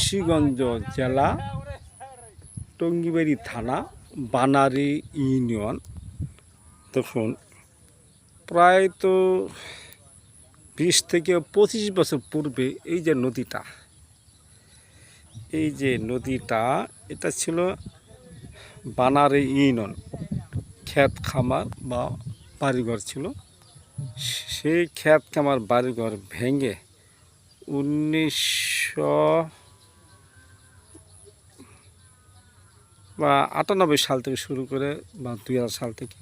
মুন্সিগঞ্জ জেলা, টঙ্গিবাড়ি থানা, বানারী ইউনিয়ন। দেখুন, প্রায় তো 20 থেকে 25 বছর পূর্বে এই যে নদীটা এটা ছিল বানারী ইউনিয়ন। ক্ষেত খামার বা বাড়িঘর ছিল। সেই ক্ষেত খামার বাড়িঘর ভেঙে 1998 সাল থেকে শুরু করে বা 2000 সাল থেকে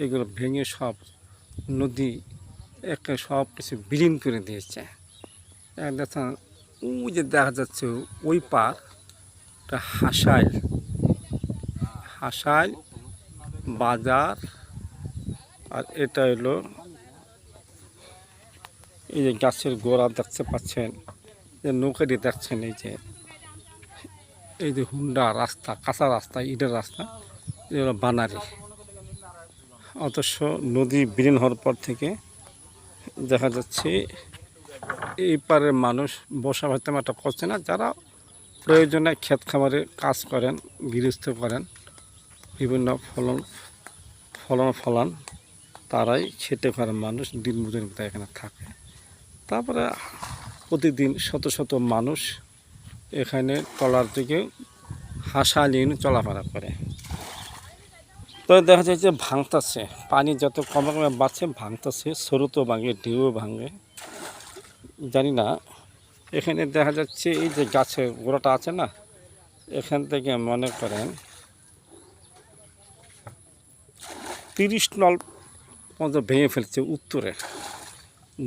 এগুলো ভেঙে সব নদী একটা সব কিছু বিলীন করে দিয়েছে। দেখুন, ওই যে দেখা যাচ্ছে ওই পারটা হাসাইল বাজার, আর এটা হলো এই যে গাছের গোড়া দেখতে পাচ্ছেন, যে নৌকাটি দেখছেন, এই যে হুন্ডা রাস্তা, কাঁচা রাস্তা, ইটের রাস্তা, এগুলো বানারী। অথচ নদী বিলীন হওয়ার পর থেকে দেখা যাচ্ছে এই পারের মানুষ বসবাস তেমন একটা করছে না। যারা প্রয়োজনে ক্ষেত খামারে কাজ করেন, গৃহস্থ করেন, বিভিন্ন ফলন তারাই খেতে পারে। মানুষ দিন মজুরি এখানে থাকে। তারপরে প্রতিদিন শত শত মানুষ এখানে ট্রলার থেকে হাসাইল চলাফেরা করে। তো দেখা যায় যে ভাঙতেছে, পানি যত কমে কমে বাড়ছে ভাঙতেছে, স্রোতও ভাঙে, ঢেউও ভাঙে। জানি না, এখানে দেখা যাচ্ছে এই যে গাছের গোড়াটা আছে না, এখান থেকে মনে করেন 30 নল পর্যন্ত ভেঙে ফেলছে। উত্তরে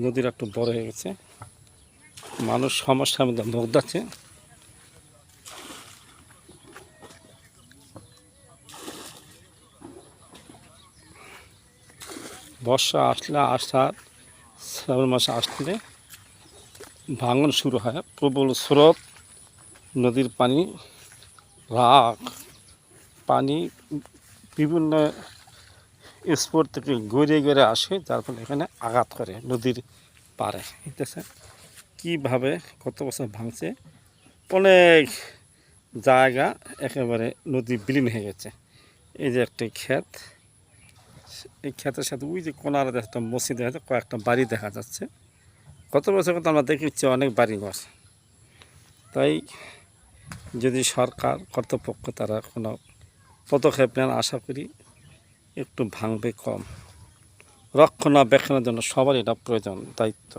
নদীর একটু বড় হয়ে গেছে, মানুষ সমস্যার মধ্যে ভোগদাচ্ছে। বর্ষা আসলে, শ্রাবণ মাসে আসলে ভাঙন শুরু হয়, প্রবল স্রোত, নদীর পানি পানি বিভিন্ন স্পট থেকে গড়িয়ে আসে, যার ফলে এখানে আঘাত করে নদীর পাড়ে। দেখতেছেন কীভাবে কত বছর ভাঙছে, অনেক জায়গা একেবারে নদী বিলীন হয়ে গেছে। এই যে একটা ক্ষেত, এই ক্ষেতের সাথে ওই যে কোনার একটা মসজিদ দেখা যাচ্ছে, কয়েকটা বাড়ি দেখা যাচ্ছে। গত বছর কিন্তু আমরা দেখেছি অনেক বাড়িঘর। তাই যদি সরকার কর্তৃপক্ষ তারা কোনো পদক্ষেপ নেন, আশা করি একটু ভাঙবে কম। রক্ষণাবেক্ষণের জন্য সবার এটা প্রয়োজন, দায়িত্ব।